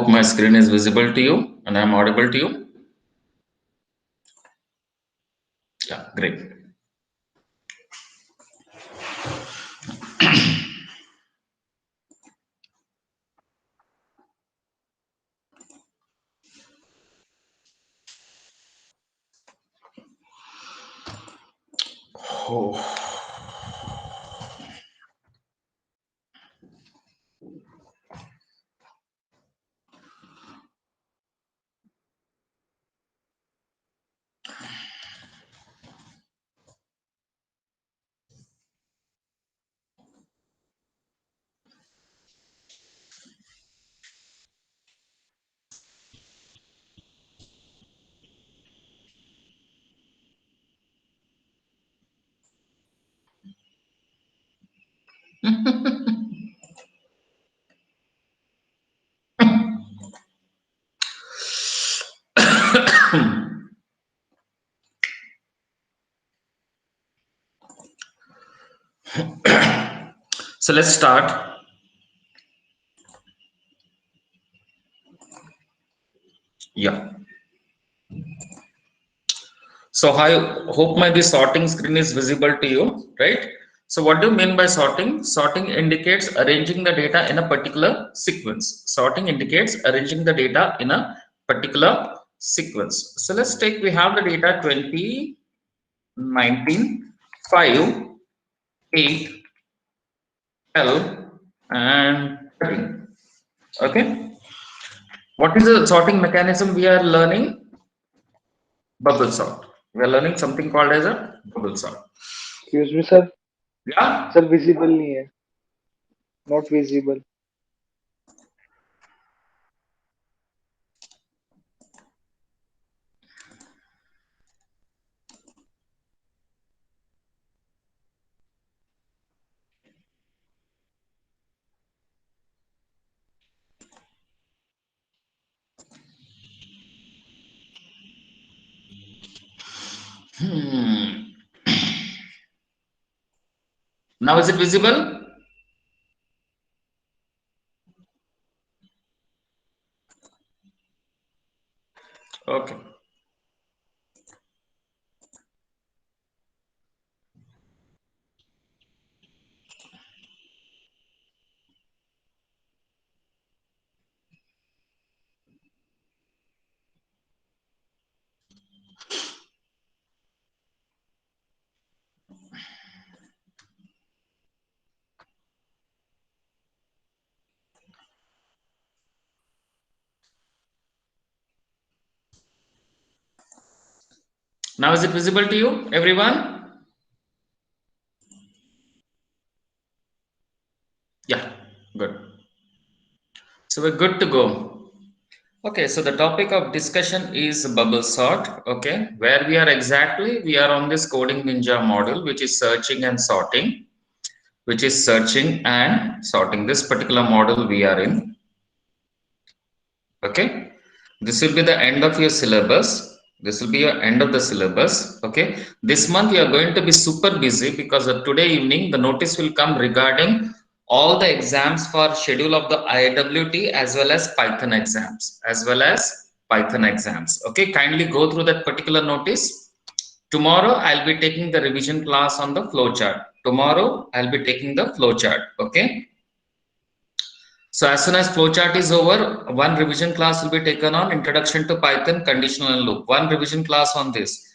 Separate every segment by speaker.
Speaker 1: hope my screen is visible to you and I'm audible to you. Yeah, great. Oh. So let's start. Yeah. So I hope my this sorting screen is visible to you, right? So what do you mean by sorting? Sorting indicates arranging the data in a particular sequence. Sorting indicates arranging the data in a particular sequence. So let's take, we have the data 20, 19, 5, 8, 12, and 13. Okay. What is the sorting mechanism we are learning? Bubble sort. We are learning something called as a bubble sort.
Speaker 2: Excuse me, sir.
Speaker 1: Yeah.
Speaker 2: Sir, visible नहीं है. Not visible.
Speaker 1: Hmm. Now is it visible? Okay. Now is it visible to you, everyone? Yeah, good. So we're good to go. Okay, so the topic of discussion is bubble sort. Okay, where we are exactly? We are on this Coding Ninja module, which is searching and sorting, This particular model we are in. Okay, this will be the end of your syllabus. This will be your end of the syllabus. Okay, this month you are going to be super busy because today evening the notice will come regarding all the exams for schedule of the IWT as well as Python exams. Okay, kindly go through that particular notice. Tomorrow I'll be taking the revision class on the flowchart. Okay, so as soon as flowchart is over, one revision class will be taken on Introduction to Python, Conditional and Loop. One revision class on this.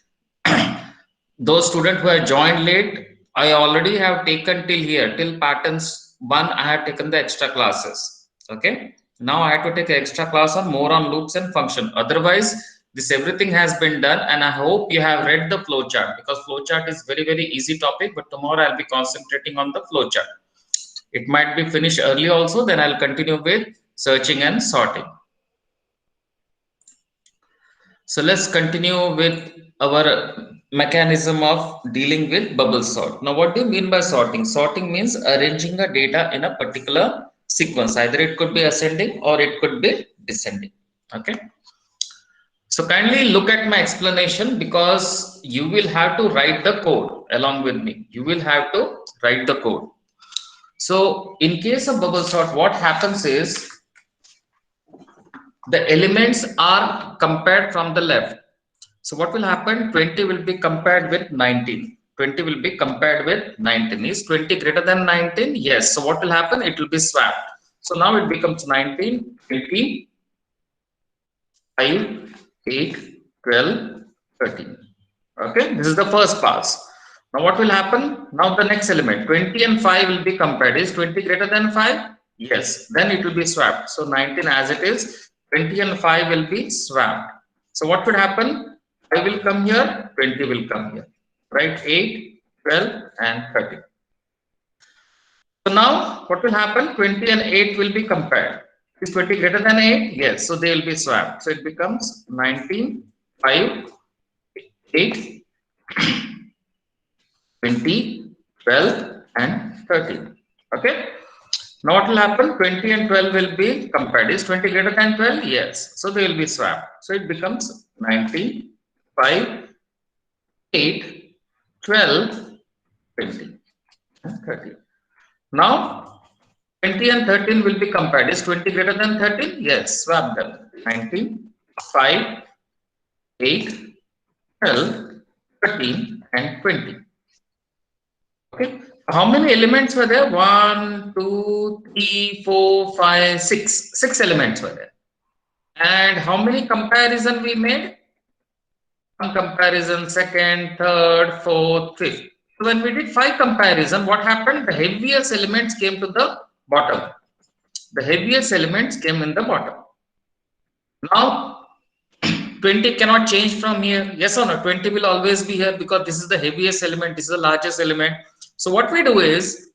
Speaker 1: Those students who have joined late, I already have taken till here, till patterns 1, I have taken the extra classes. Okay. Now I have to take an extra class on more on loops and function. Otherwise, this everything has been done, and I hope you have read the flowchart, because flowchart is very, very easy topic, but tomorrow I'll be concentrating on the flowchart. It might be finished early also, then I'll continue with searching and sorting. So let's continue with our mechanism of dealing with bubble sort. Now, what do you mean by sorting? Sorting means arranging the data in a particular sequence. Either it could be ascending or it could be descending. Okay. So kindly look at my explanation, because you will have to write the code along with me. You will have to write the code. So in case of bubble sort, what happens is, the elements are compared from the left. So what will happen? 20 will be compared with 19. 20 will be compared with 19. Is 20 greater than 19? Yes. So what will happen? It will be swapped. So now it becomes 19, 20, 5, 8, 12, 13. Okay, this is the first pass. Now what will happen? Now the next element, 20 and 5 will be compared. Is 20 greater than 5? Yes. Then it will be swapped. So 19 as it is, 20 and 5 will be swapped. So what would happen? 5 will come here, 20 will come here. Right? 8, 12 and 13. So now what will happen? 20 and 8 will be compared. Is 20 greater than 8? Yes. So they will be swapped. So it becomes 19, 5, 8, 20, 12 and 13. Okay. Now what will happen? 20 and 12 will be compared. Is 20 greater than 12? Yes. So they will be swapped. So it becomes 19, 5, 8, 12, 20 and 13. Now 20 and 13 will be compared. Is 20 greater than 13? Yes. Swap them. 19, 5, 8, 12, 13 and 20. Okay. How many elements were there? 1, 2, 3, 4, 5, 6. 6 elements were there. And how many comparison we made? One comparison, second, third, fourth, fifth. So when we did 5 comparison, what happened? The heaviest elements came to the bottom. The heaviest elements came in the bottom. Now 20 cannot change from here. Yes or no? 20 will always be here because this is the heaviest element, this is the largest element. So what we do is,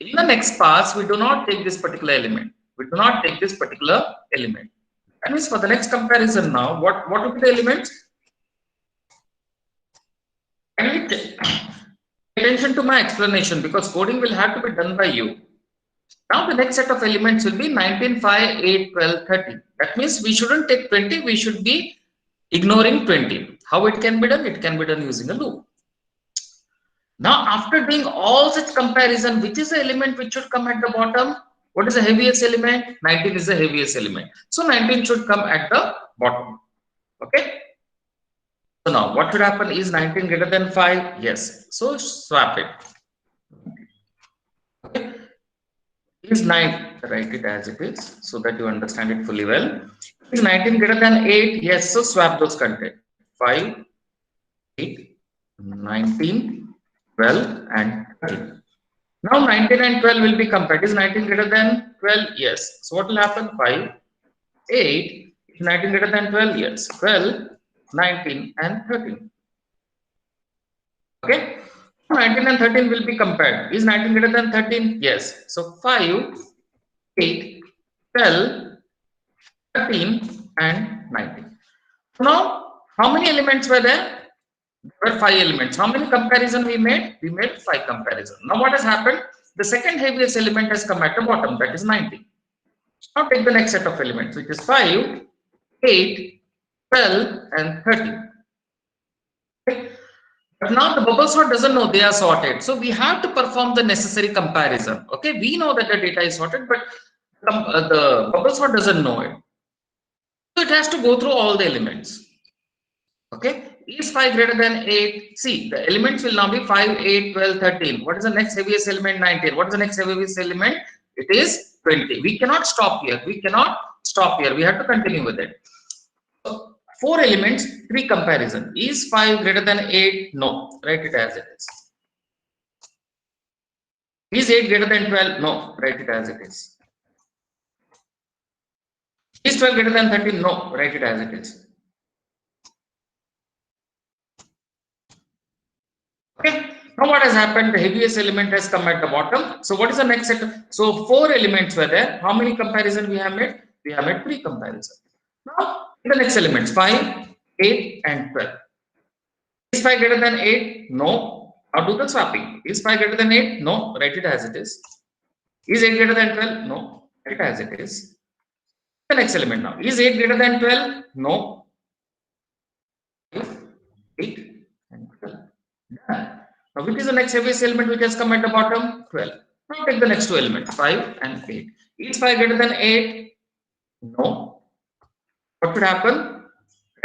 Speaker 1: in the next pass, we do not take this particular element. We do not take this particular element. That means for the next comparison now, what will be the elements? And pay attention to my explanation because coding will have to be done by you. Now the next set of elements will be 19, 5, 8, 12, 13. That means we shouldn't take 20, we should be ignoring 20. How it can be done? It can be done using a loop. Now after doing all such comparison, which is the element which should come at the bottom? What is the heaviest element? 19 is the heaviest element. So 19 should come at the bottom. Okay. So now what should happen? Is 19 greater than 5? Yes. So swap it. Okay. Is 9, write it as it is so that you understand it fully well. Is 19 greater than 8? Yes. So swap those content. 5, 8, 19, 12 and 13. Now 19 and 12 will be compared. Is 19 greater than 12? Yes. So what will happen? 5, 8, is 19 greater than 12? Yes. 12, 19 and 13. Okay. 19 and 13 will be compared. Is 19 greater than 13? Yes. So 5, 8, 12, 13 and 19. Now how many elements were there? There were 5 elements. How many comparison we made? We made 5 comparison. Now what has happened? The second heaviest element has come at the bottom, that is 19. Now take the next set of elements, which is 5, 8, 12 and 13. Okay. But now the bubble sort doesn't know they are sorted. So we have to perform the necessary comparison. Okay, we know that the data is sorted, but the bubble sort doesn't know it. So it has to go through all the elements. Okay. Is 5 greater than 8? See, the elements will now be 5, 8, 12, 13. What is the next heaviest element? 19. What is the next heaviest element? It is 20. We cannot stop here. We cannot stop here. We have to continue with it. So 4 elements, 3 comparison. Is 5 greater than 8? No. Write it as it is. Is 8 greater than 12? No. Write it as it is. Is 12 greater than 13? No. Write it as it is. Okay. Now what has happened? The heaviest element has come at the bottom. So what is the next set? So 4 elements were there. How many comparison we have made? We have made 3 comparison. Now the next elements 5, 8 and 12. Is 5 greater than 8? No. Now do the swapping. Is 5 greater than 8? No. Write it as it is. Is 8 greater than 12? No. Write it as it is. The next element now. Is 8 greater than 12? No. 8 and 12. Done. Now, which is the next heaviest element which has come at the bottom? 12. Now, take the next 2 elements, 5 and 8. Is 5 greater than 8? No. What should happen?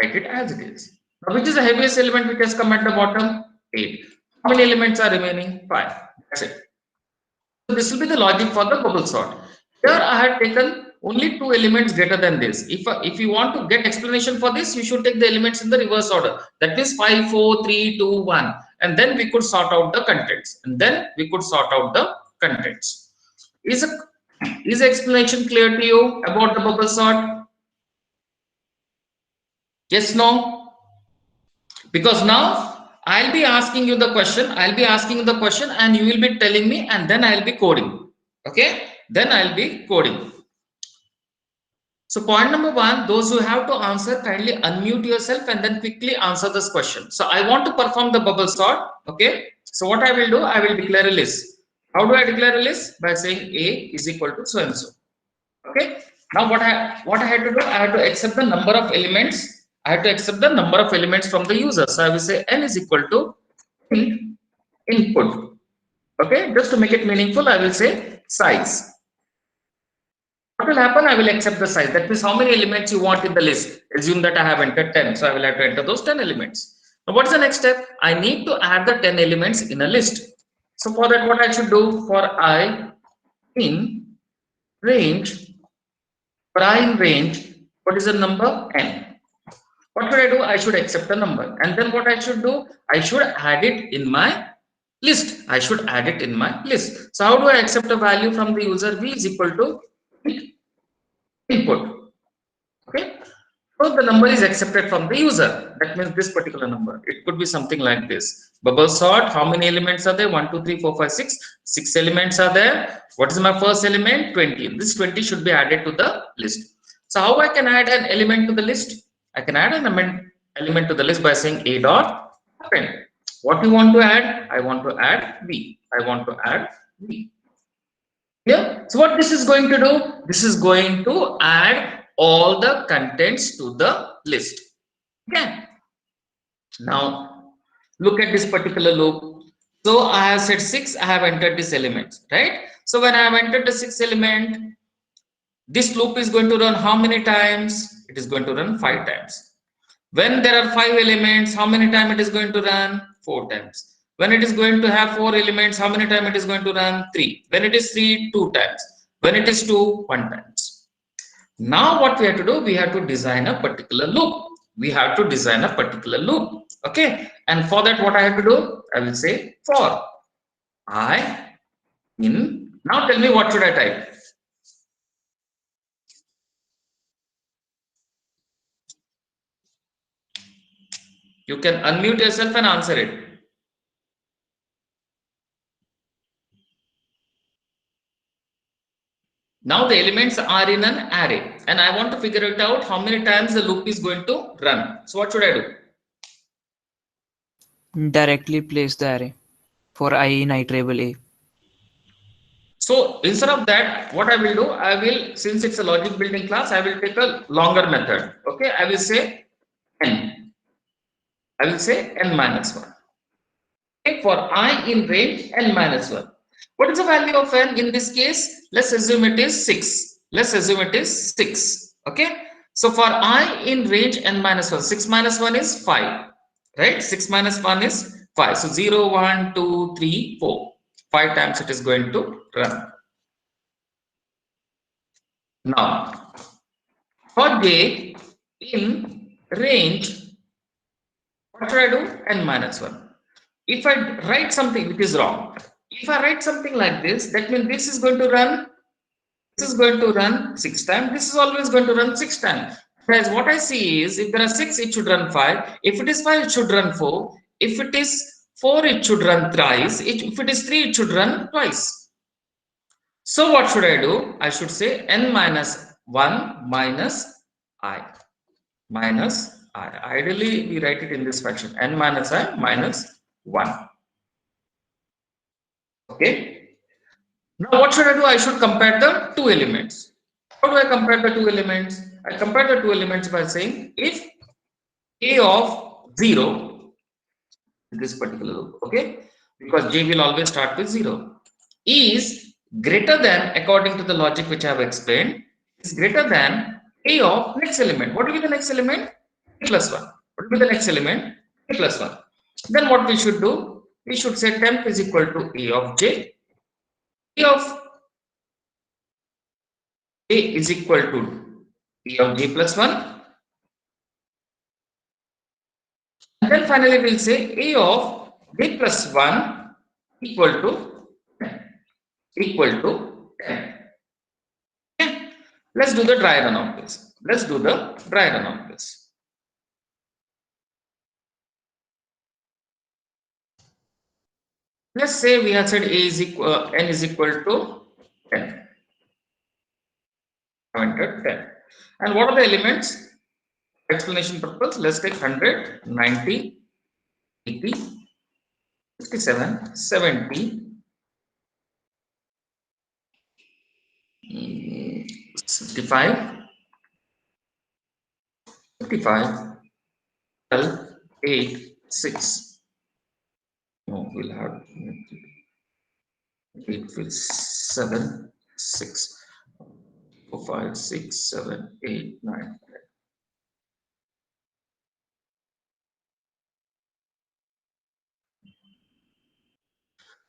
Speaker 1: Write it as it is. Now, which is the heaviest element which has come at the bottom? 8. How many elements are remaining? 5. That's it. So this will be the logic for the bubble sort. Here I have taken only 2 elements greater than this. If you want to get explanation for this, you should take the elements in the reverse order. That means 5, 4, 3, 2, 1. And then we could sort out the contents. Is the explanation clear to you about the bubble sort? Yes, no? Because now I'll be asking you the question, and you will be telling me, and then I'll be coding. Okay? Then I'll be coding. So point number 1, those who have to answer, kindly unmute yourself and then quickly answer this question. So I want to perform the bubble sort. Okay? So what I will do, I will declare a list. How do I declare a list? By saying A is equal to so and so. Okay? Now what I had to do, I had to accept the number of elements. From the user. So I will say n is equal to input. Okay, just to make it meaningful, I will say size. What will happen? I will accept the size. That means how many elements you want in the list. Assume that I have entered 10, so I will have to enter those 10 elements. Now what is the next step? I need to add the 10 elements in a list. So for that, what I should do? For I in range, what is the number? N. What should I do? I should accept the number. And then what I should do? I should add it in my list. So how do I accept a value from the user? V is equal to input. Okay. So the number is accepted from the user. That means this particular number. It could be something like this. Bubble sort. How many elements are there? 1, 2, 3, 4, 5, 6. 6 elements are there. What is my first element? 20. This 20 should be added to the list. So how I can add an element to the list? I can add an element to the list by saying a dot append. What you want to add? I want to add V. Yeah. So what this is going to do? This is going to add all the contents to the list. Okay. Now look at this particular loop. So I have said 6. I have entered this element, right? So when I have entered the 6th element, this loop is going to run how many times? It is going to run 5 times. When there are 5 elements, how many times it is going to run? 4 times. When it is going to have 4 elements, how many times it is going to run? 3. When it is 3, 2 times. When it is 2, 1 times. Now what we have to do? We have to design a particular loop. Okay. And for that, what I have to do? I will say for I in. Now tell me, what should I type? You can unmute yourself and answer it. Now the elements are in an array and I want to figure it out how many times the loop is going to run. So what should I do?
Speaker 3: Directly place the array for I in iterable A.
Speaker 1: So instead of that, what I will do, I will, since it's a logic building class, I will take a longer method. Okay, I will say n. I will say n minus 1. Okay, for I in range n minus 1. What is the value of n in this case? Let's assume it is 6. Okay. So for I in range n minus 1, 6 minus 1 is 5. Right? 6 minus 1 is 5. So 0, 1, 2, 3, 4. 5 times it is going to run. Now, for j in range, what should I do? N minus 1. If I write something which is wrong, if I write something like this, that means this is going to run 6 times. This is always going to run 6 times. Guys, what I see is if there are 6, it should run 5. If it is 5, it should run 4. If it is 4, it should run thrice. If it is 3, it should run twice. So what should I do? I should say n minus 1 minus I. Ideally, we write it in this fashion. N minus I minus 1. Okay. Now what should I do? I should compare the 2 elements. How do I compare the 2 elements? I compare the 2 elements by saying if a of 0, this particular loop, okay, because j will always start with 0, is greater than, according to the logic which I have explained, is greater than A of next element. What will be the next element? A plus 1. What will be the next element? A plus 1. Then what we should do? We should say temp is equal to A of J. A of J is equal to A of J plus 1. And then finally we'll say A of J plus 1 equal to 10. Okay. Let's do the dry run of this. Let's do the dry run of this. Let's say we have said n is equal to 10. I entered 10. And what are the elements? Explanation purpose, let's take 100, 90, 80, 67, 70, 65, 55, 12, 8, 6. No, we'll have 8 with 7, 6, 4, 5, 6, 7, 8, 9, 10.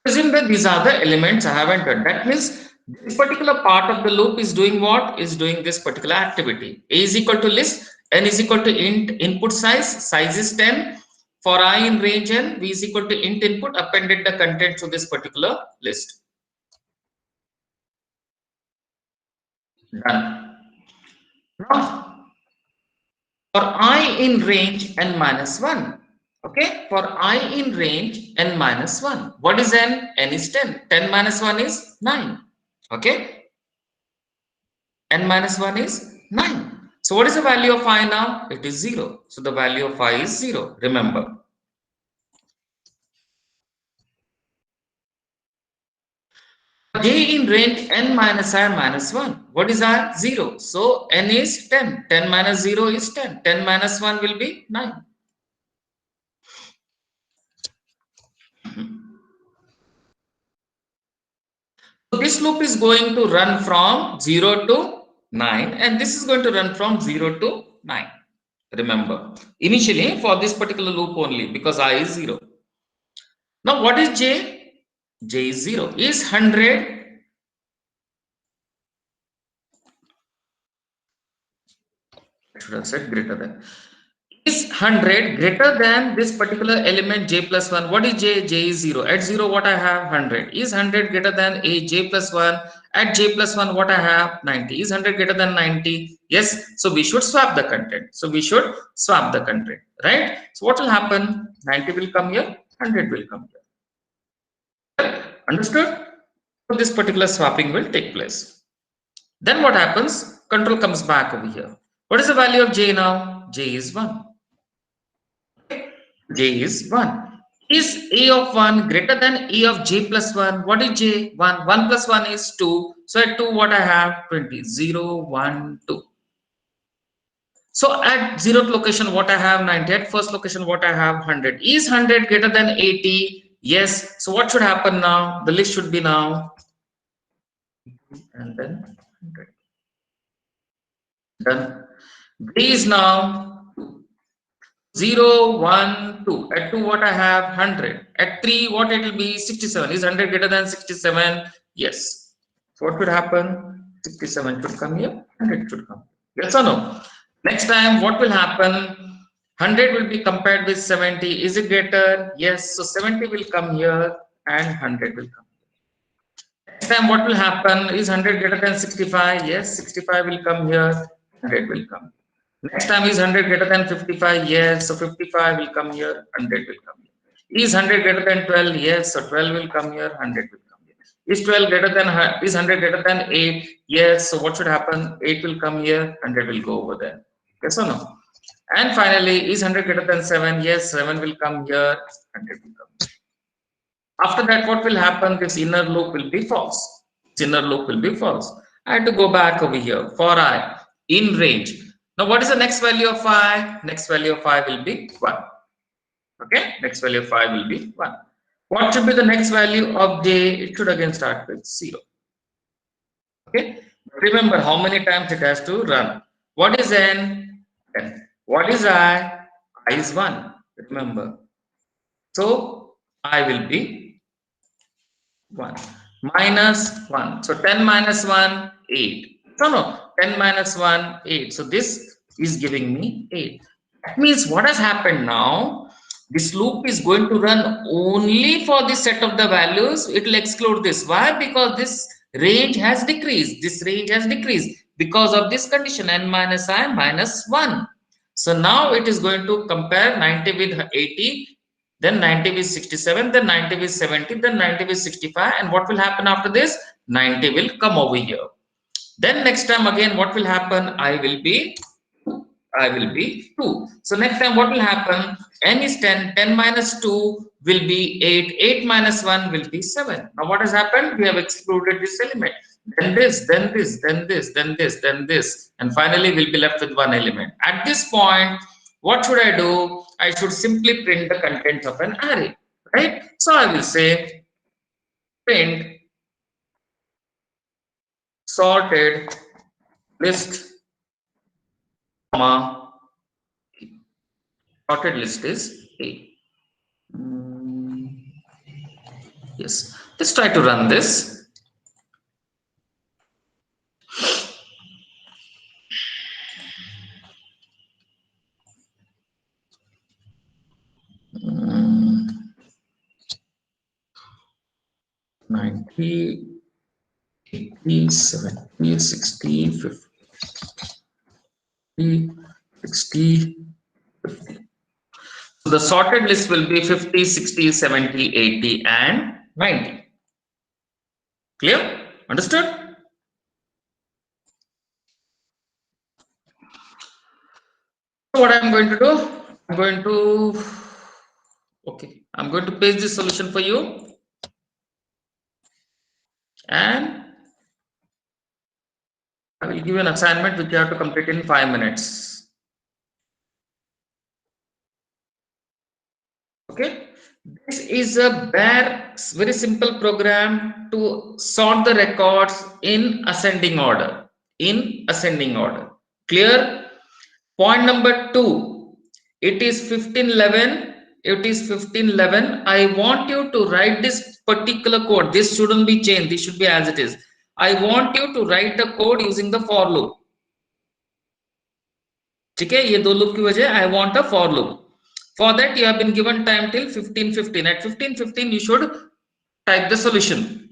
Speaker 1: Assume that these are the elements I have entered. That means this particular part of the loop is doing what? Is doing this particular activity. A is equal to list, n is equal to int input size is 10. For I in range n, v is equal to int input, appended the content to this particular list. Done. Now, for I in range n minus 1. Okay, for I in range n minus 1. What is n? N is 10. 10 minus 1 is 9. Okay, n minus 1 is 9. So what is the value of I now? It is 0. So the value of I is 0. Remember. J in range n minus I minus 1. What is I? 0. So n is 10. 10 minus 0 is 10. 10 minus 1 will be 9. So this loop is going to run from 0 to 9 and this is going to run from 0 to 9. Remember, initially for this particular loop only because I is 0. Now what is J? J is 0. Is 100? I should have said greater than. Is 100 greater than this particular element j plus 1? What is j? J is 0. At 0 what I have? 100. Is 100 greater than a j plus 1? At j plus 1 what I have? 90. Is 100 greater than 90? Yes. So we should swap the content. Right? So what will happen? 90 will come here, 100 will come here. Understood? So this particular swapping will take place. Then what happens? Control comes back over here. What is the value of j now? J is 1. J is 1. Is a of 1 greater than a of j plus 1? What is j? 1. 1 plus 1 is 2. So at 2 what I have? 20. 0, 1, 2. So at 0th location what I have? 90. At first location what I have? 100. Is 100 greater than 80? Yes. So what should happen now? The list should be now. And then 100. Done. B is now 0, 1, 2. At 2 what I have? 100. At 3 what it will be? 67. Is 100 greater than 67? Yes. So what should happen? 67 should come here, 100 should come. Yes or no? Next time what will happen? 100 will be compared with 70. Is it greater? Yes. So 70 will come here and 100 will come here. Next time what will happen? Is 100 greater than 65? Yes. 65 will come here, 100 will come. Next time is 100 greater than 55? Yes. So 55 will come here, 100 will come here. Is 100 greater than 12? Yes. So 12 will come here, 100 will come here. Is 12 greater than, is 100 greater than 8? Yes. So what should happen? 8 will come here, 100 will go over there. Yes or no? And finally, is 100 greater than 7? Yes. 7 will come here, 100 will come here. After that, what will happen? This inner loop will be false. This inner loop will be false. I have to go back over here. For I in range. Now, what is the next value of I? Next value of I will be 1. Okay, next value of I will be 1. What should be the next value of j? It should again start with 0. Okay, remember how many times it has to run. What is n? 10. What is I? I is 1. Remember. So I will be 1. Minus 1. So 10 minus 1, 8. No. 10 minus 1, 8. So this is giving me 8. That means what has happened now? This loop is going to run only for this set of the values. It will exclude this. Why? Because this range has decreased. This range has decreased because of this condition n minus I minus 1. So now it is going to compare 90 with 80, then 90 with 67, then 90 with 70, then 90 with 65. And what will happen after this? 90 will come over here. Then next time again, what will happen? I will be 2. So next time what will happen? N is 10, 10 minus 2 will be 8, 8 minus 1 will be 7. Now what has happened? We have excluded this element. Then this, then this, then this, then this, then this. And finally we'll be left with one element. At this point, what should I do? I should simply print the contents of an array, right? So I will say print sorted list, comma, sorted list is A. Yes, let's try to run this. Mm, 90, 80, 70, 60, 50, 60, 50. So the sorted list will be 50, 60, 70, 80, and 90. Clear? Understood? So what I'm going to do? I'm going to paste this solution for you, and I will give you an assignment which you have to complete in 5 minutes. Okay, this is a very simple program to sort the records in ascending order. Clear? Point number 2. It is 1511. It is 1511. I want you to write this particular code. This shouldn't be changed. This should be as it is. I want you to write the code using the for loop. Okay, ये दो loop की वजह I want a for loop. For that you have been given time till 15:15. At 15:15 you should type the solution.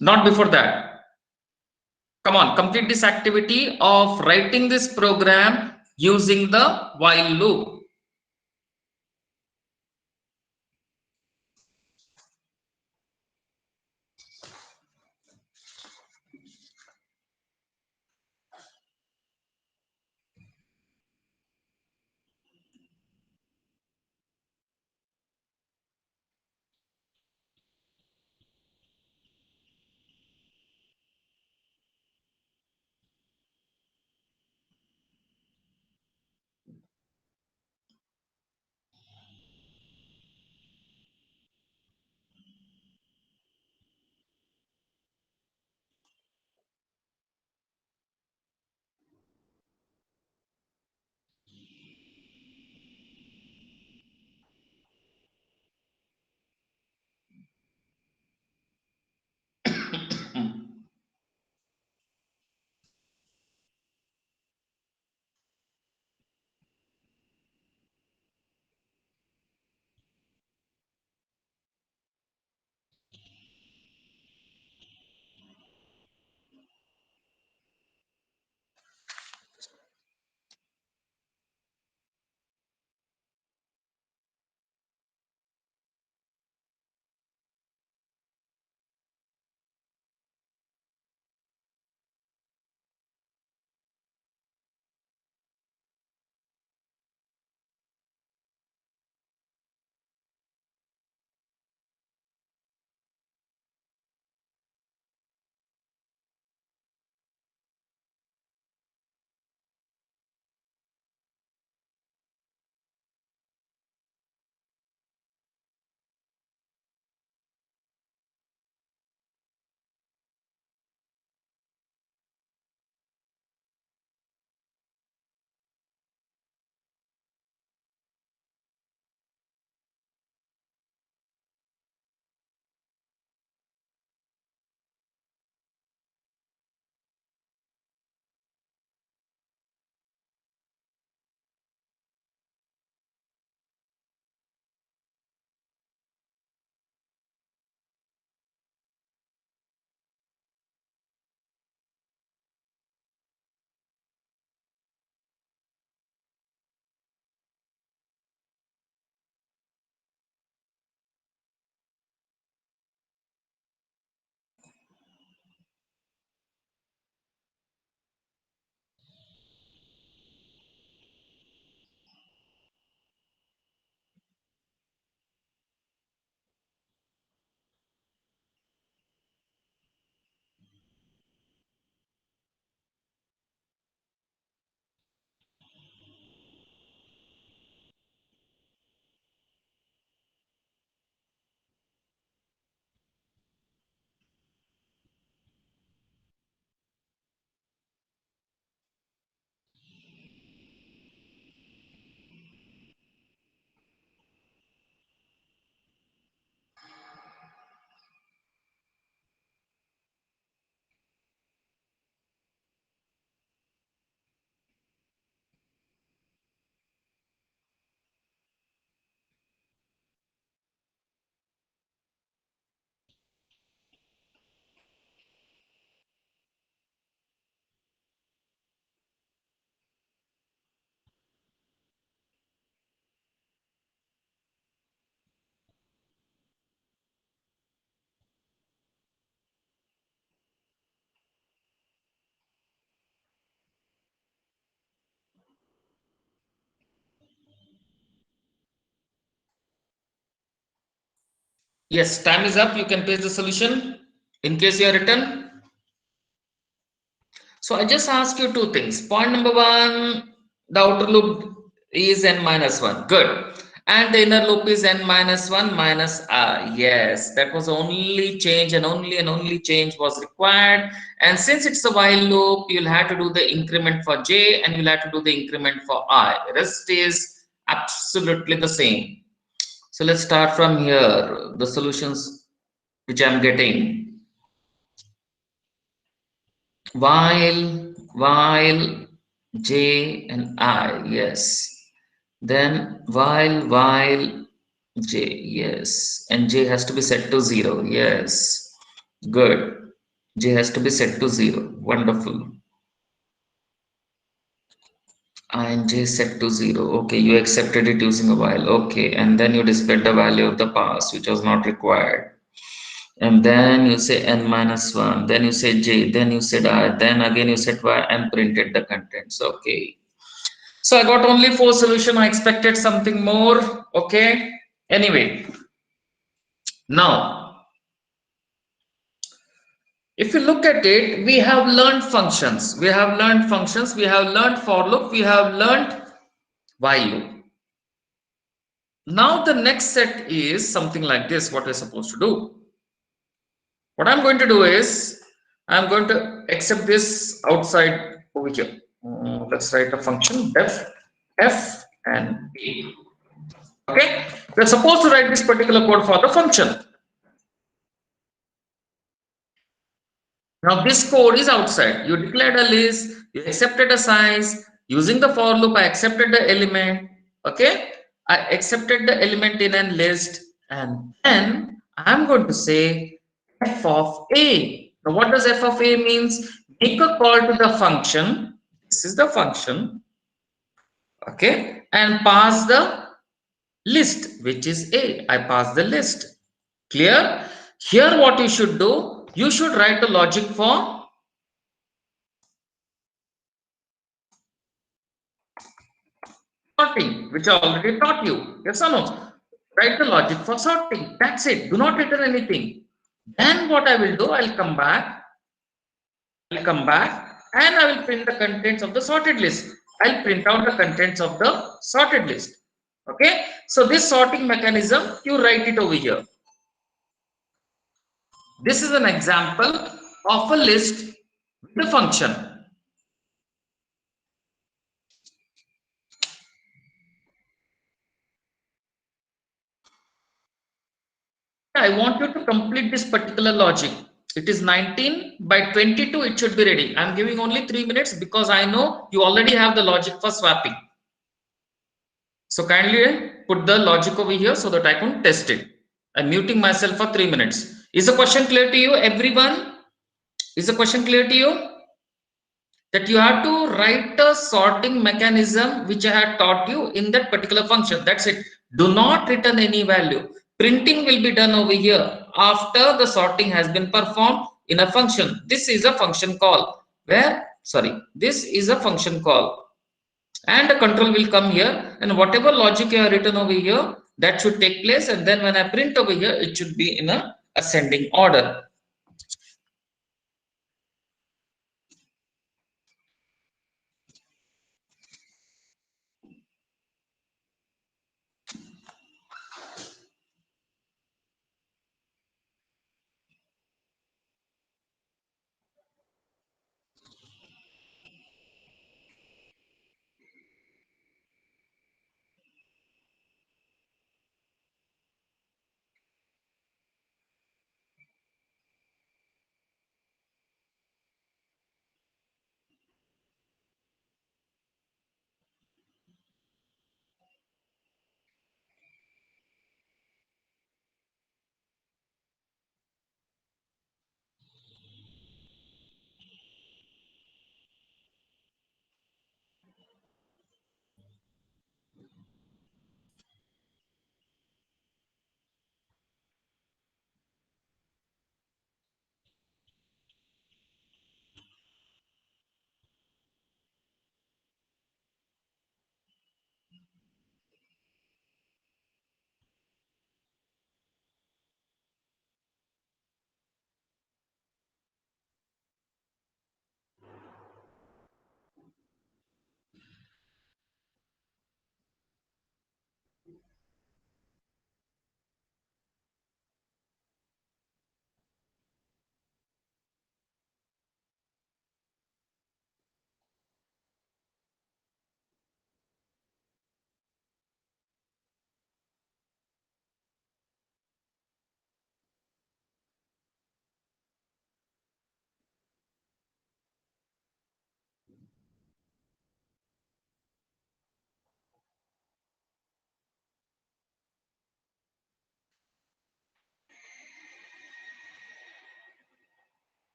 Speaker 1: Not before that. Come on, complete this activity of writing this program using the while loop. Yes, time is up. You can paste the solution in case you are written. So I just ask you two things. Point number one, the outer loop is n minus 1. Good. And the inner loop is n minus 1 minus r. Yes, that was only change and only change was required. And since it's a while loop, you'll have to do the increment for j and you'll have to do the increment for I. Rest is absolutely the same. So let's start from here. The solutions which I'm getting. While j and I, yes. Then while j, yes. And j has to be set to 0, yes. Good. J has to be set to 0. Wonderful. I and j set to 0. Okay, you accepted it using a while. Okay, and then you displayed the value of the past, which was not required. And then you say n minus 1, then you say j, then you said I, then again you said y and printed the contents. Okay. So I got only 4 solution. I expected something more. Okay. Anyway, now if you look at it, we have learned functions. We have learned functions. We have learned for loop. We have learned while loop. Now the next set is something like this. What we're supposed to do. What I'm going to do is I'm going to accept this outside over here. Let's write a function f and a. Okay, we're supposed to write this particular code for the function. Now this code is outside. You declared a list, you accepted a size. Using the for loop, I accepted the element. Okay, I accepted the element in a list, and then I'm going to say f of a. Now what does f of a means? Make a call to the function. This is the function. Okay, and pass the list, which is a. I pass the list. Clear? Here what you should do, you should write the logic for sorting, which I already taught you. Yes or no? Write the logic for sorting. That's it. Do not return anything. Then what I will do, I'll come back and I will print the contents of the sorted list. I'll print out the contents of the sorted list. Okay. So this sorting mechanism, you write it over here. This is an example of a list with a function. I want you to complete this particular logic. It is 19 by 22. It should be ready. I'm giving only 3 minutes because I know you already have the logic for swapping. So kindly put the logic over here so that I can test it. I'm muting myself for 3 minutes. Is the question clear to you, everyone? Is the question clear to you? That you have to write a sorting mechanism which I had taught you in that particular function. That's it. Do not return any value. Printing will be done over here after the sorting has been performed in a function. This is a function call this is a function call, and the control will come here, and whatever logic you have written over here, that should take place, and then when I print over here, it should be in a ascending order.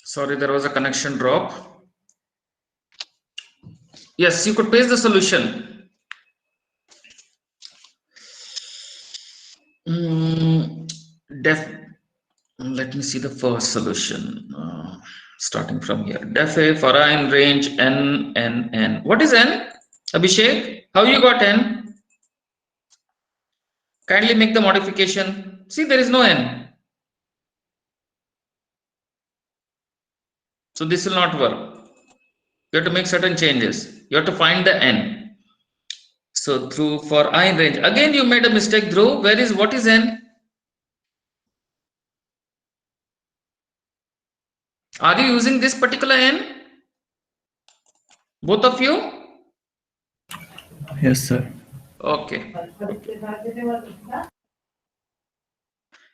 Speaker 1: Sorry, there was a connection drop. Yes, you could paste the solution. Let me see the first solution. Starting from here. Def A for I in range n, n, n. What is n? Abhishek, how you got n? Kindly make the modification. See, there is no n. So this will not work. You have to make certain changes. You have to find the n. So Dhruv for I in range. Again, you made a mistake, Dhruv. What is n? Are you using this particular n? Both of you?
Speaker 3: Yes, sir.
Speaker 1: Okay.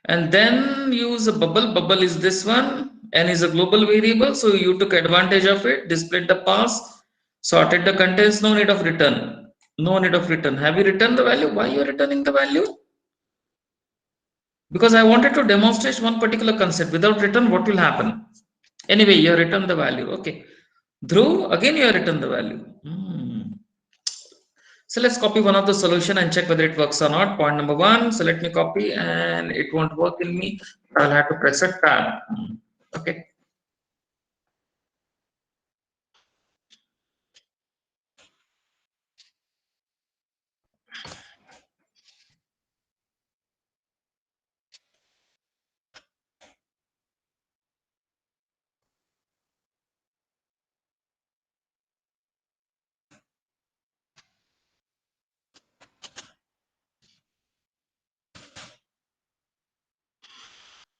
Speaker 1: And then use a bubble. Bubble is this one. N is a global variable. So you took advantage of it, displayed the pass, sorted the contents, no need of return. No need of return. Have you returned the value? Why you are returning the value? Because I wanted to demonstrate one particular concept. Without return, what will happen? Anyway, you have returned the value. Okay. Dhruv, again you have returned the value. So let's copy one of the solution and check whether it works or not. Point number 1. So let me copy, and it won't work in me. I'll have to press a tab. Okay.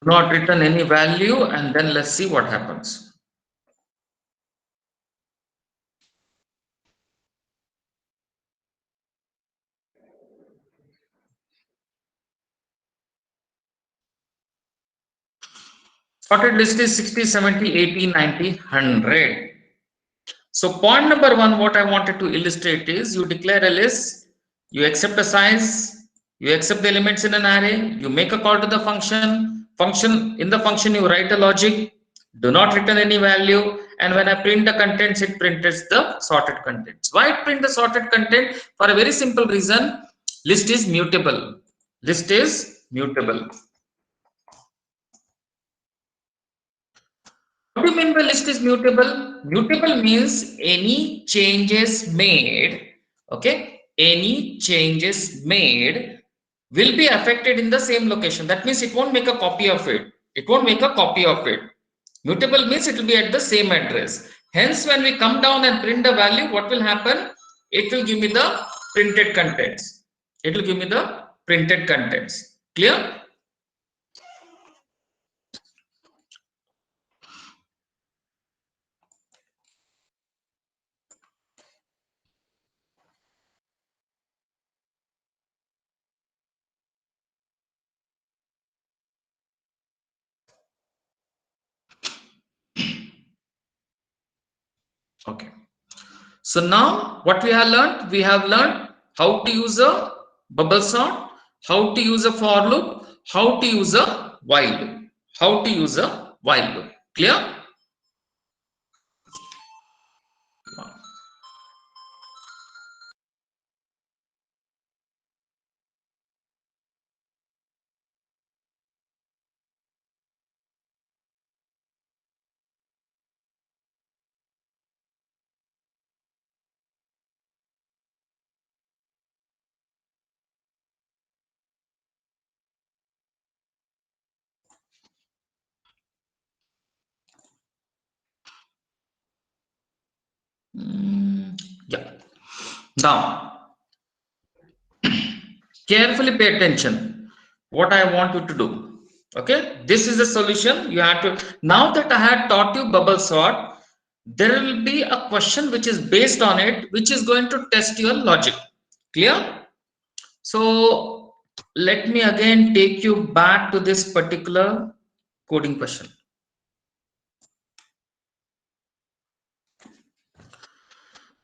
Speaker 1: Not return any value, and then let's see what happens. Sorted list is 60, 70, 80, 90, 100. So point number 1, what I wanted to illustrate is you declare a list, you accept a size, you accept the elements in an array, you make a call to the function. In the function you write a logic, do not return any value, and when I print the contents, it prints the sorted contents. Why it print the sorted content? For a very simple reason, list is mutable. List is mutable. What do you mean by list is mutable? Mutable means any changes made, okay, any changes made will be affected in the same location. That means it won't make a copy of it. It won't make a copy of it. Mutable means it will be at the same address. Hence, when we come down and print the value, what will happen? It will give me the printed contents. It will give me the printed contents. Clear? Okay. So now what we have learned? We have learned how to use a bubble sort, how to use a for loop, how to use a while loop, how to use a while loop. Clear? Yeah. Now, carefully pay attention. What I want you to do. Okay. This is the solution. You have to. Now that I had taught you bubble sort, there will be a question which is based on it, which is going to test your logic. Clear? So let me again take you back to this particular coding question.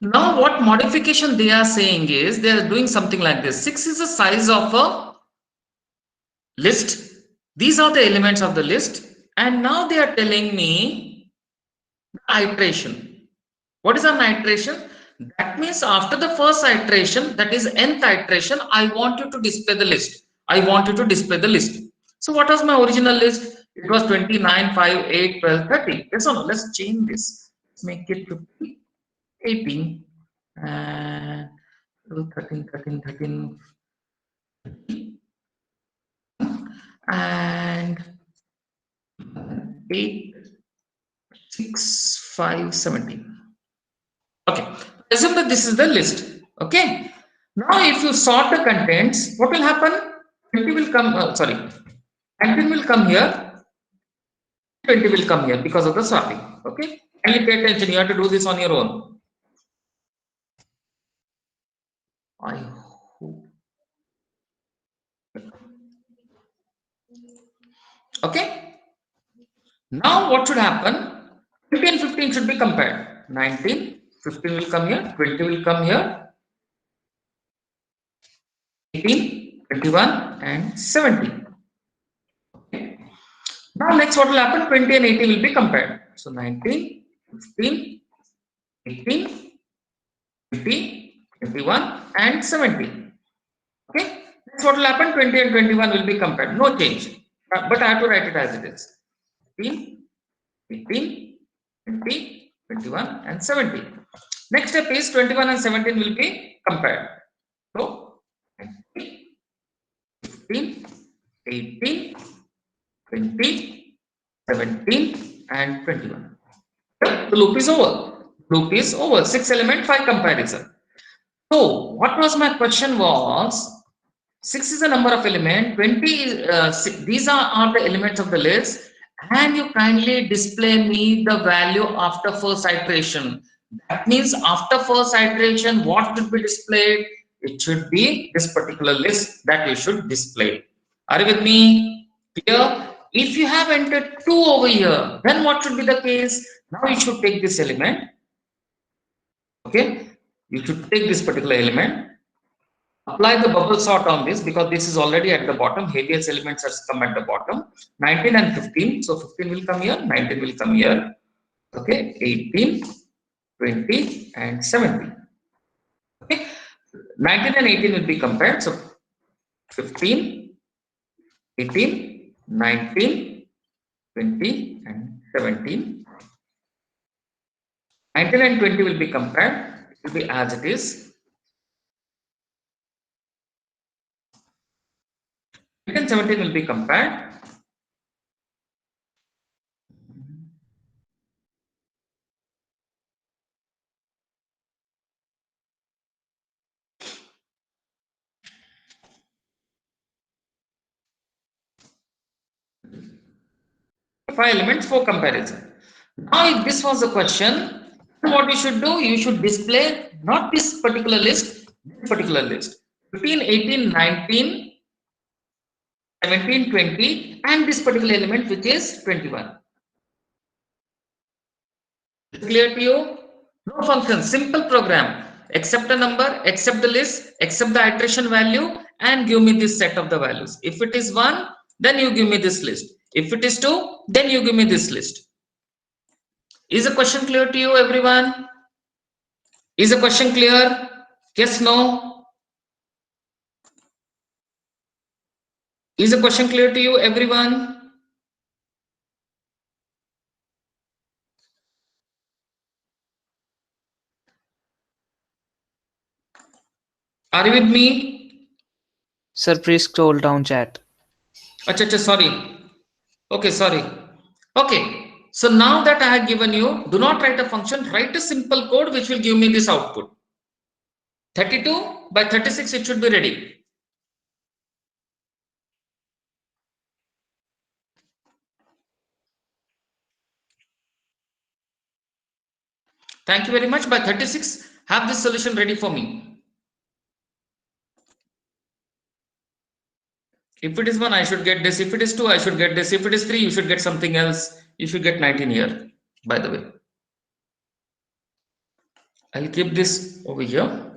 Speaker 1: Now what modification they are saying is they are doing something like this. 6 is the size of a list. These are the elements of the list, and now they are telling me Iteration. What is an iteration? That means after the first iteration, that is nth iteration, I want you to display the list. I want you to display the list. So what was my original list? It was 29, 5, 8, 12, 30. Yes or no? Let's change this. Let's make it 50, 18, and 13, 13, 13, and 8, 6, 5, 17. Okay, assume that this is the list. Okay, now if you sort the contents, what will happen? 20 will come, sorry, 19 will come here, 20 will come here because of the sorting. Okay, kindly pay attention, you have to do this on your own. I hope. Okay, now what should happen? 20 and 15 should be compared. 19, 15 will come here, 20 will come here, 18, 21, and 17. Okay. Now next what will happen? 20 and 18 will be compared. So 19, 15, 18, 20, 21, and 17. Okay. Next what will happen? 20 and 21 will be compared. No change. But I have to write it as it is. 15, 18, 20, 21, and 17. Next step is 21 and 17 will be compared. So 15, 18, 20, 17, and 21. The loop is over. Loop is over. 6 element, 5 comparison. So what was my question was, 6 is the number of element, 20 is, these are the elements of the list, and you kindly display me the value after first iteration. That means after first iteration, what should be displayed? It should be this particular list that you should display. Are you with me? Clear? If you have entered 2 over here, then what should be the case? Now you should take this element. Okay, you should take this particular element, apply the bubble sort on this because this is already at the bottom. Heaviest elements has come at the bottom. 19 and 15. So 15 will come here, 19 will come here. Okay, 18, 20, and 17. Okay, 19 and 18 will be compared. So 15, 18, 19, 20, and 17. 19 and 20 will be compared. It will be as it is. 20 and 17 will be compared. Five elements for comparison. Now, if this was a question, what you should do, you should display not this particular list, this particular list. 15, 18, 19, 17, 20, and this particular element which is 21. Clear to you? No function, simple program. Accept a number, accept the list, accept the iteration value, and give me this set of the values. If it is 1, then you give me this list. If it is 2, then you give me this list. Is the question clear to you, everyone? Is the question clear? Yes, no? Is the question clear to you, everyone? Are you with me?
Speaker 3: Sir, please scroll down chat.
Speaker 1: Acha, sorry. Okay, sorry. Okay. So now that I have given you, do not write a function, write a simple code which will give me this output. 32 by 36, it should be ready. Thank you very much. By 36, have this solution ready for me. If it is 1, I should get this. If it is 2, I should get this. If it is 3, you should get something else. You should get 19 here, by the way. I'll keep this over here.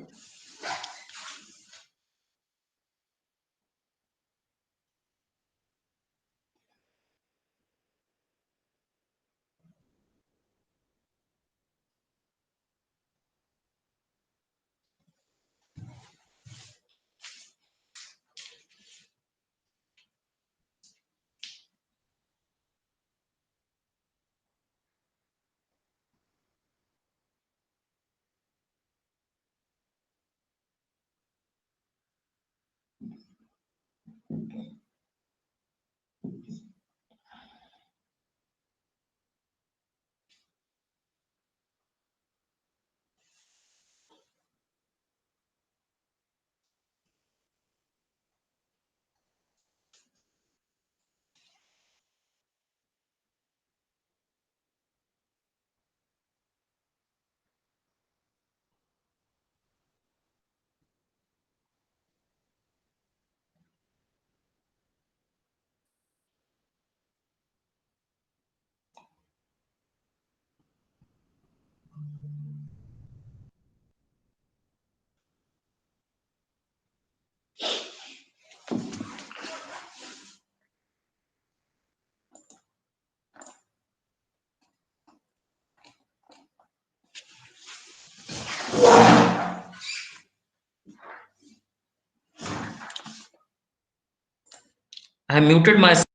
Speaker 1: I have muted myself.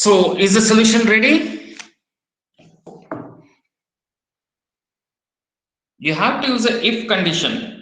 Speaker 1: So is the solution ready? You have to use a if condition.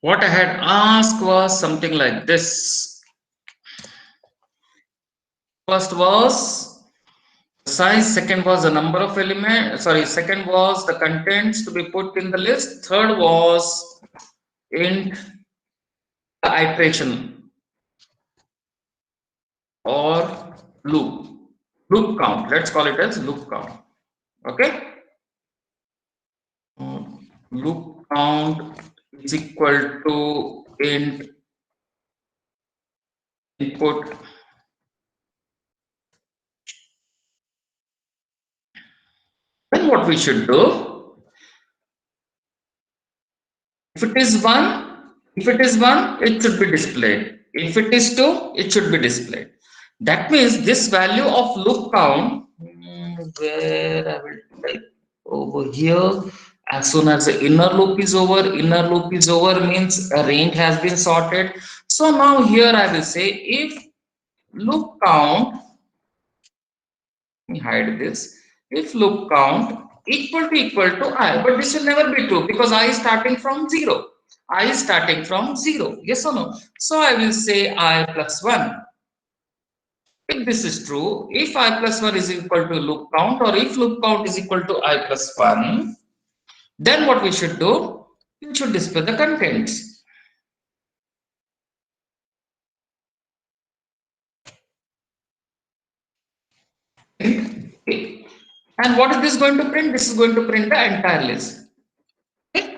Speaker 1: What I had asked was something like this. First was size, second was the number of elements, sorry, second was the contents to be put in the list, third was int iteration or loop count. Let's call it as loop count. Okay. Loop count is equal to int input then what we should do, if it is 1 it should be displayed, if it is 2 it should be displayed. That means this value of loop count, where I will type over here, as soon as the inner loop is over means a range has been sorted. So now here I will say if loop count, let me hide this, if loop count equal to I, but this will never be true because I is starting from 0. I is starting from 0. Yes or no? So I will say I plus 1. If this is true, if I plus 1 is equal to loop count, or if loop count is equal to I plus 1, then what we should do? We should display the contents. Okay. And what is this going to print? This is going to print the entire list. Okay.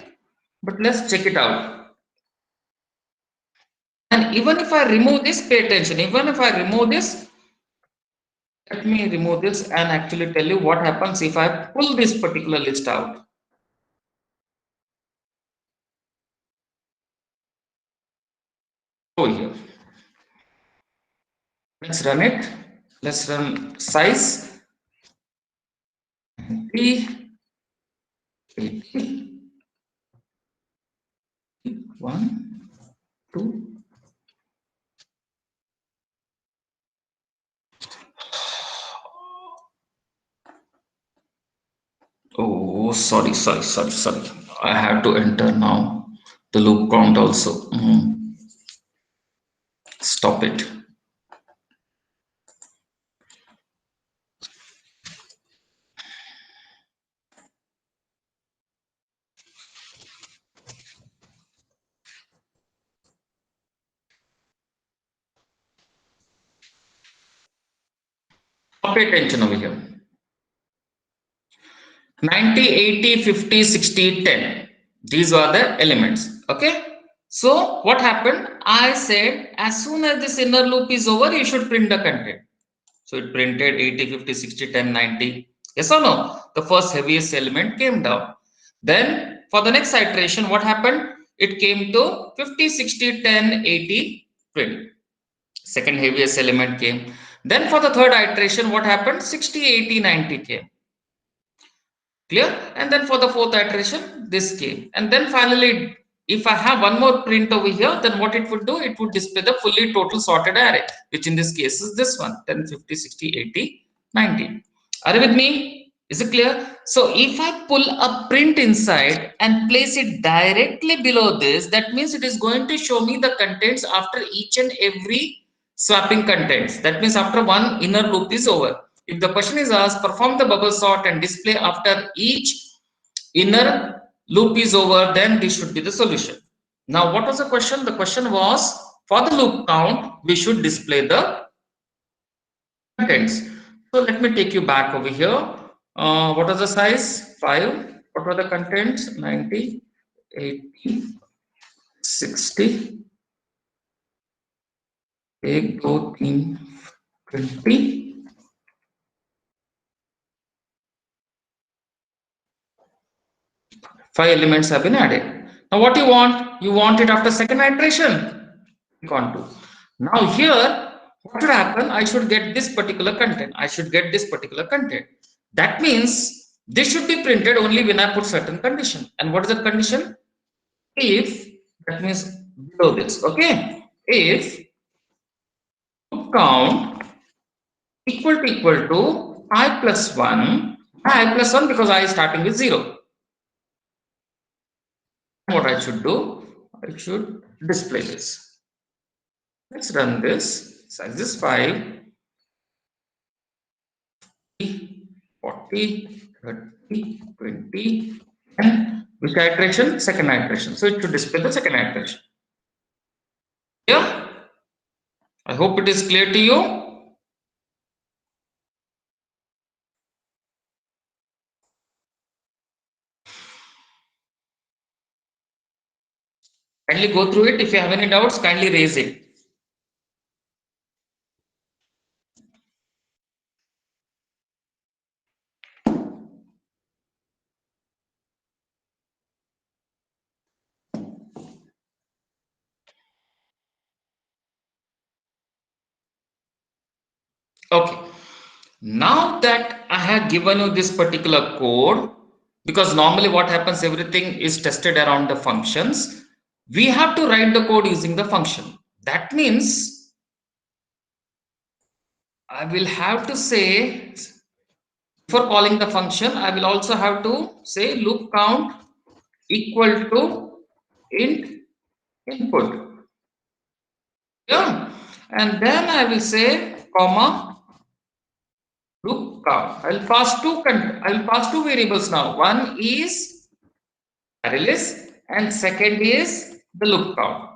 Speaker 1: But let's check it out. And even if I remove this, pay attention, even if I remove this, let me remove this and actually tell you what happens if I pull this particular list out. Over here. Let's run it. Let's run size. 1, 2. Oh, sorry. I have to enter now the loop count also. Stop it. Pay attention over here. 90, 80, 50, 60, 10. These are the elements. Okay. So what happened? I said as soon as this inner loop is over, you should print the content. So it printed 80, 50, 60, 10, 90. Yes or no? The first heaviest element came down. Then for the next iteration, what happened? It came to 50, 60, 10, 80, 20. Second heaviest element came. Then for the third iteration, what happened? 60, 80, 90 came. Clear? And then for the fourth iteration, this came. And then finally, if I have one more print over here, then what it would do, it would display the fully total sorted array, which in this case is this one, 10, 50, 60, 80, 90. Are you with me? Is it clear? So if I pull a print inside and place it directly below this, that means it is going to show me the contents after each and every swapping contents. That means after one inner loop is over. If the question is asked, perform the bubble sort and display after each inner loop is over, then this should be the solution. Now, what was the question? The question was, for the loop count, we should display the contents. So let me take you back over here. What was the size? 5. What were the contents? 90, 80, 60, 1, 2, 3, 20. 5 elements have been added. Now what you want? You want it after second iteration. Click on to. Now here, what should happen? I should get this particular content. I should get this particular content. That means this should be printed only when I put certain condition. And what is the condition? If, that means below this, okay? If count equal to I plus 1, I plus 1 because I is starting with 0. What I should do? I should display this. Let's run this. Size is 5, 40, 30, 20, and which iteration? Second iteration. So it should display the second iteration. Yeah. I hope it is clear to you. Kindly go through it. If you have any doubts, kindly raise it. Okay. Now that I have given you this particular code, because normally what happens, everything is tested around the functions. We have to write the code using the function. That means I will have to say, before calling the function, I will also have to say loop count equal to int input. Yeah. And then I will say comma loop count. I'll pass two variables now. One is array list and second is the loop count.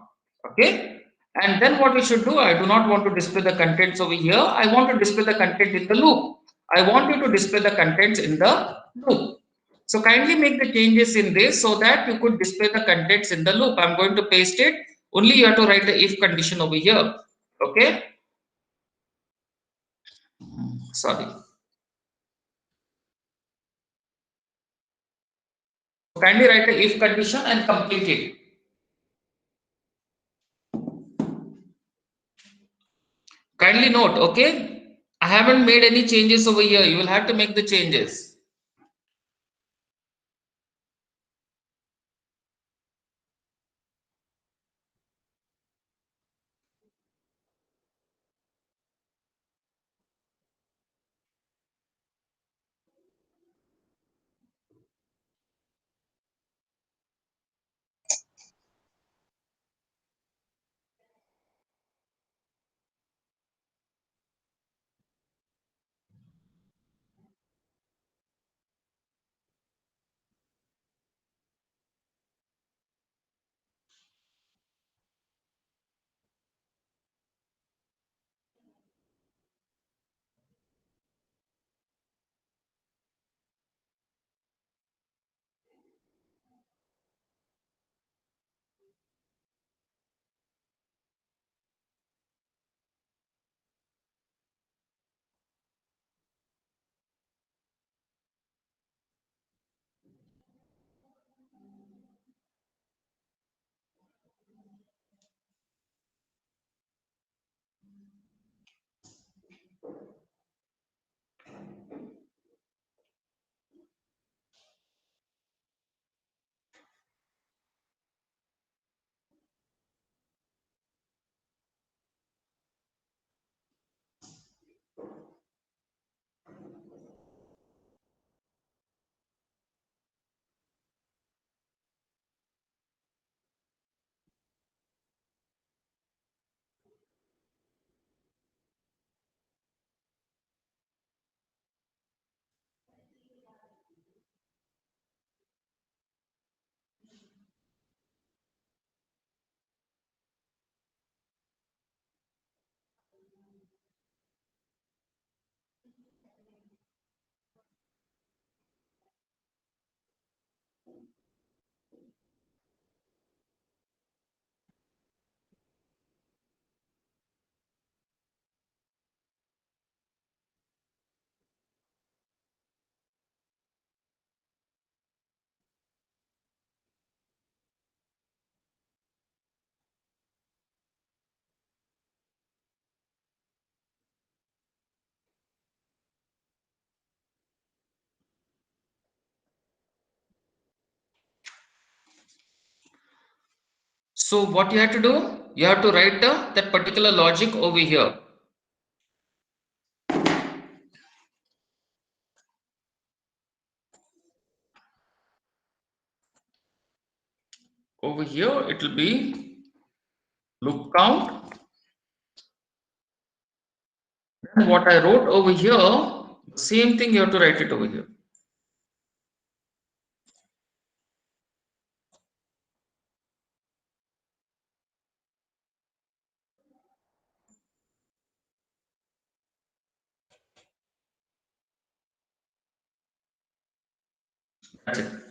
Speaker 1: Okay. And then what we should do, I do not want to display the contents over here. I want to display the content in the loop. I want you to display the contents in the loop. So kindly make the changes in this so that you could display the contents in the loop. I'm going to paste it. Only you have to write the if condition over here. Okay. Sorry. Kindly write the if condition and complete it. Kindly note, okay? I haven't made any changes over here. You will have to make the changes. So what you have to do, you have to write that particular logic over here. Over here it will be loop count. And what I wrote over here, same thing you have to write it over here. That's it.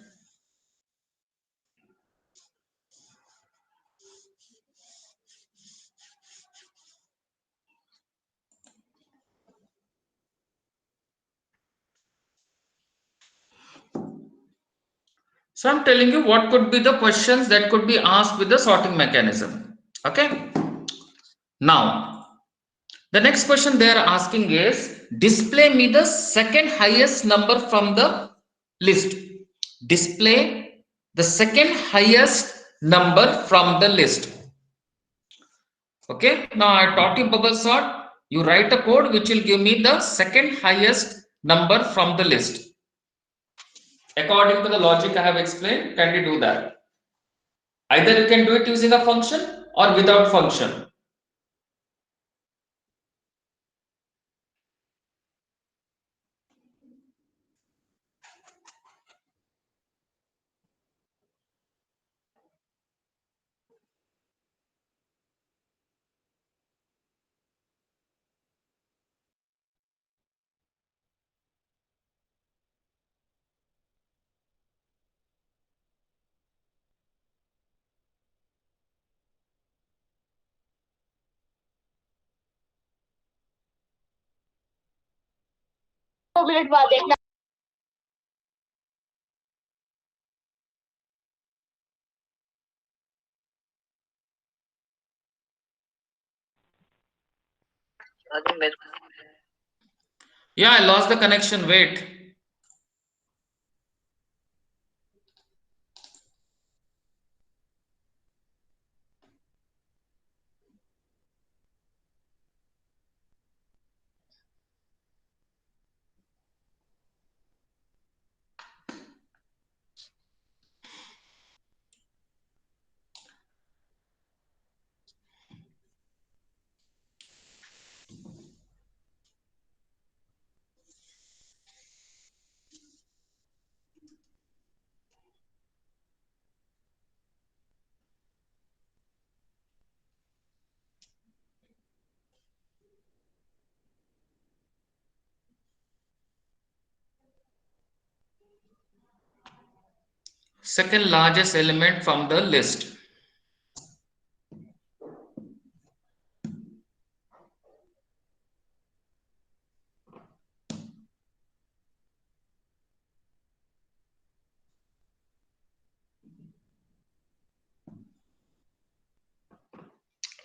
Speaker 1: So I'm telling you what could be the questions that could be asked with the sorting mechanism. Okay. Now, the next question they are asking is display me the second highest number from the list. Display the second highest number from the list. Okay. Now I taught you bubble sort. You write a code which will give me the second highest number from the list. According to the logic I have explained, can we do that? Either you can do it using a function or without function.
Speaker 4: Minute बाद देखना
Speaker 1: Yeah, I lost the connection. Wait. Second largest element from the list.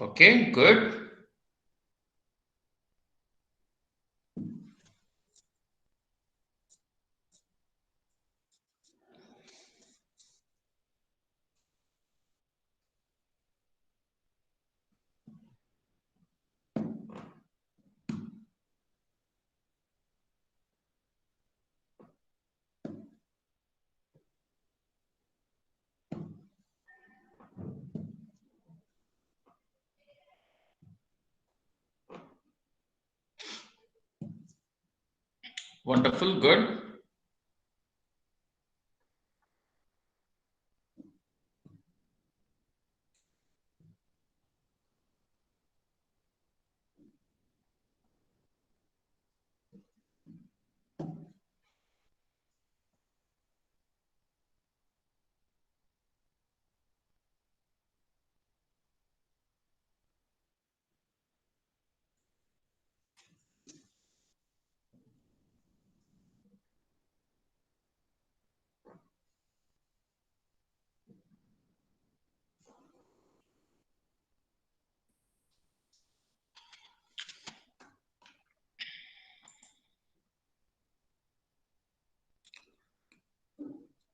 Speaker 1: Okay, good. Wonderful, good.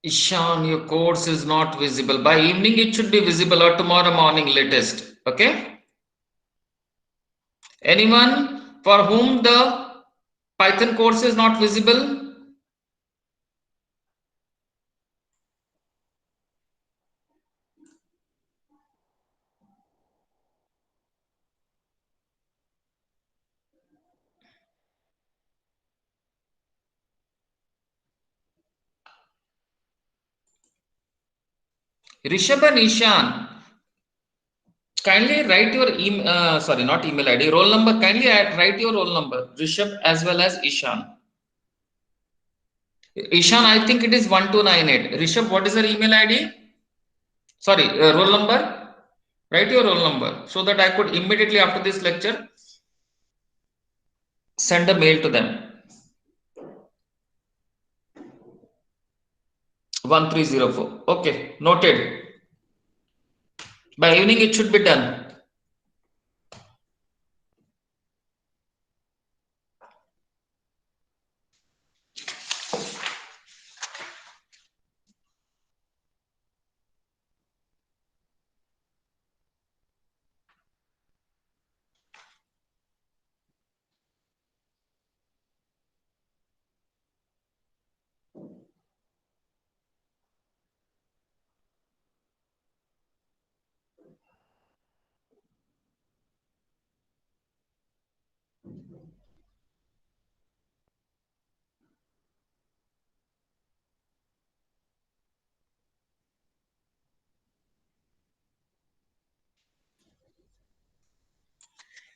Speaker 1: Ishan, your course is not visible. By evening, it should be visible, or tomorrow morning latest. Okay. Anyone for whom the Python course is not visible? Rishabh and Ishan, kindly write your email, sorry, not email ID, roll number. Kindly write your roll number, Rishabh as well as Ishan. Ishan, I think it is 1298. Rishabh, what is your email ID? Sorry, roll number. Write your roll number so that I could immediately after this lecture send a mail to them. 1304. Okay, noted. By evening, it should be done.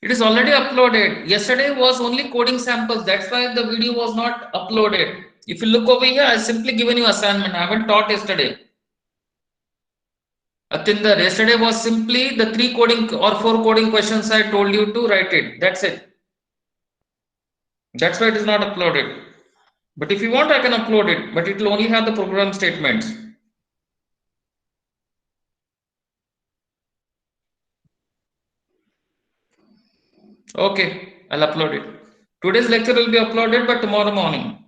Speaker 1: It is already uploaded. Yesterday was only coding samples. That's why the video was not uploaded. If you look over here, I simply given you assignment. I haven't taught yesterday. Atinder, yesterday was simply the 3 coding or 4 coding questions I told you to write it. That's it. That's why it is not uploaded. But if you want, I can upload it. But it will only have the program statements. Okay, I'll upload it. Today's lecture will be uploaded, but tomorrow morning.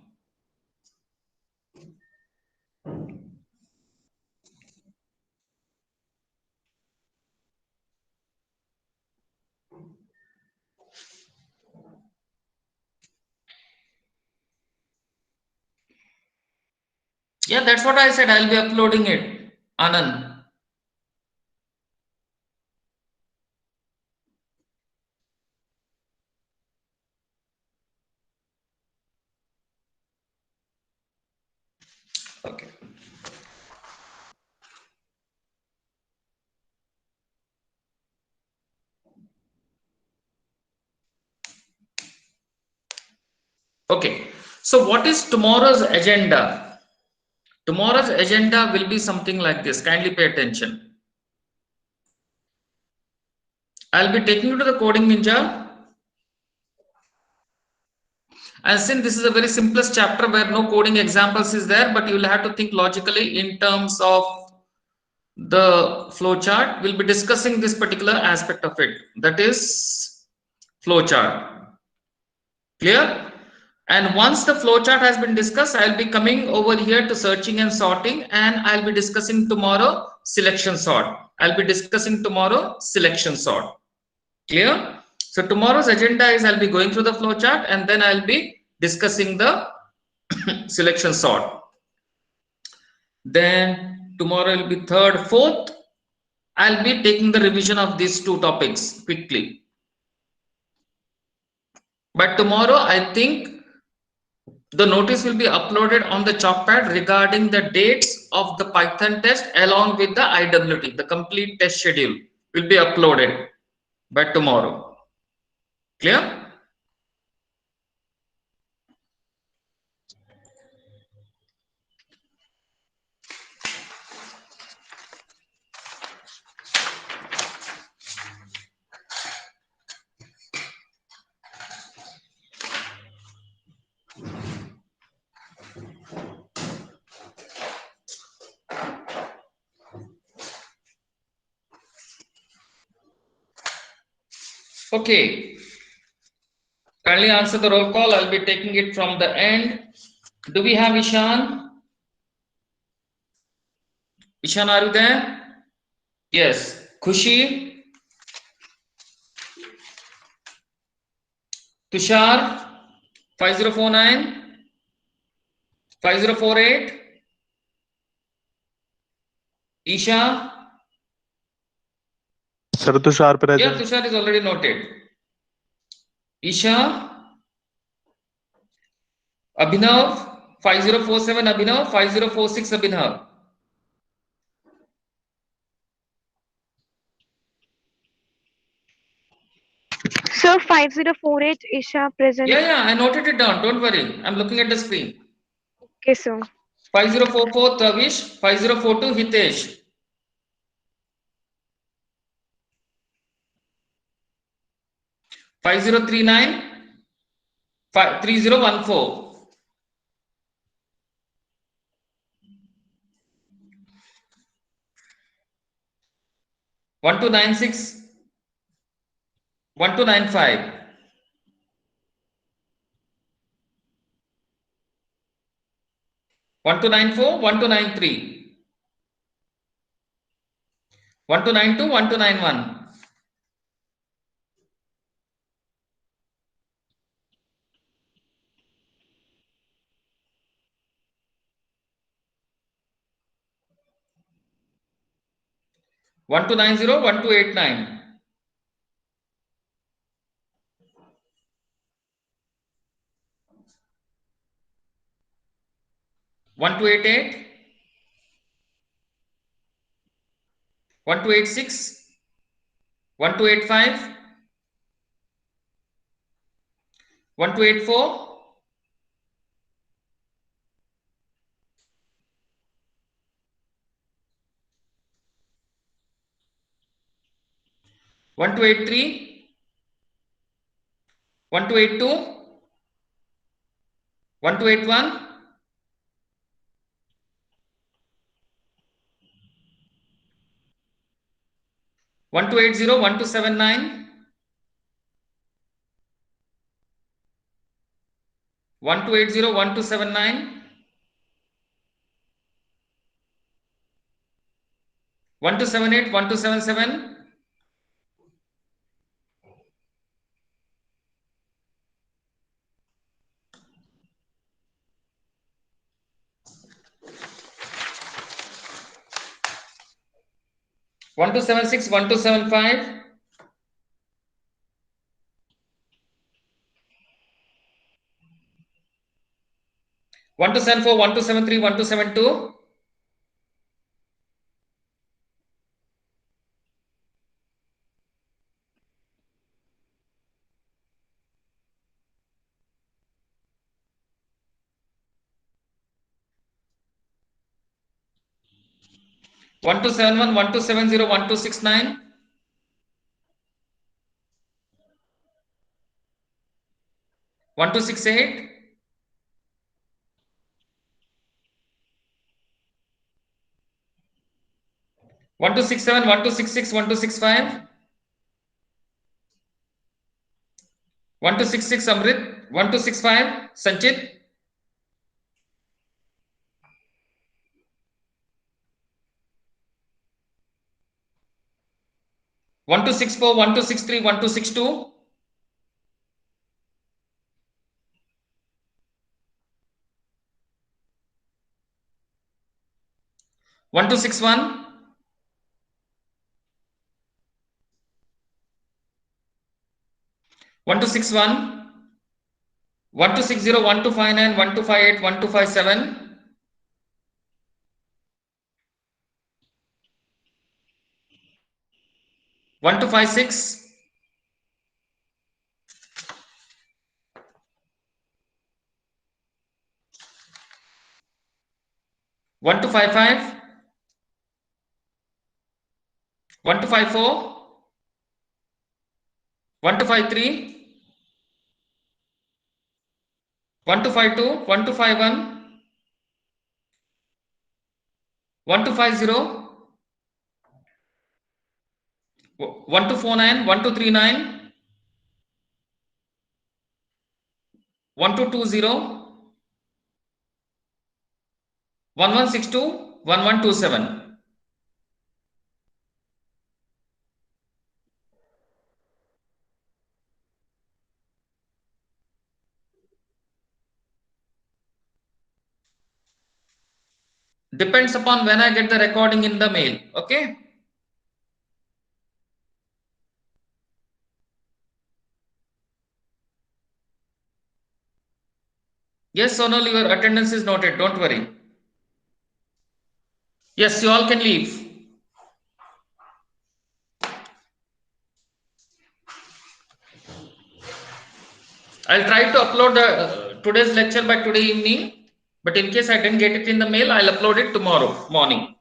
Speaker 1: Yeah, that's what I said. I'll be uploading it. Anand. Okay. Okay. So what is tomorrow's agenda? Tomorrow's agenda will be something like this. Kindly pay attention. I'll be taking you to the Coding Ninja. And since this is a very simplest chapter where no coding examples is there, but you will have to think logically in terms of the flowchart. We'll be discussing this particular aspect of it. That is flowchart. Clear? And once the flowchart has been discussed, I'll be coming over here to searching and sorting, and I'll be discussing tomorrow selection sort. I'll be discussing tomorrow selection sort. Clear? So tomorrow's agenda is I'll be going through the flowchart and then I'll be discussing the selection sort. Then tomorrow will be 3rd, 4th. I'll be taking the revision of these 2 topics quickly. But tomorrow, I think the notice will be uploaded on the Chalkpad regarding the dates of the Python test along with the IWT. The complete test schedule will be uploaded by tomorrow. Clear? Okay. Kindly answer the roll call. I'll be taking it from the end. Do we have Ishan? Ishan, are you there? Yes. Khushi, Tushar, 5049, 5048, Isha.
Speaker 5: Sir, Tushar
Speaker 1: Yeah,
Speaker 5: present.
Speaker 1: Tushar is already noted. Isha, Abhinav, 5047, Abhinav, 5046, Abhinav.
Speaker 6: Sir, 5048 Isha present.
Speaker 1: Yeah, I noted it down. Don't worry. I'm looking at the screen.
Speaker 6: Okay, sir.
Speaker 1: 5044, Tavish, 5042, Hitesh. 5039, 3014. 1296, 1295. 1294, 1293. 1292, 1291. 1290, 1289. 1288, 1286, 1285, 1284, 1283, 1282, 1281, 1280, 1279, 1280, 1279, 1278, 1277, 1276, 1275, 1274, 1273, 1272, 1271, 1270, 1269, 1268, 1267, 1266, 1265, 1266, Amrit, 1265, Sanchit, 1264, 1263, 1262, 1261, 1261, 1260, 1259, 1258, 1257, 1256, 1255, 1254, 1253, 1252, 1251, 1250, 1249, 1239, 1220, 1162, 1127. Depends upon when I get the recording in the mail. Okay. Yes, Sonal, your attendance is noted. Don't worry. Yes, you all can leave. I'll try to upload today's lecture by today evening. But in case I didn't get it in the mail, I'll upload it tomorrow morning.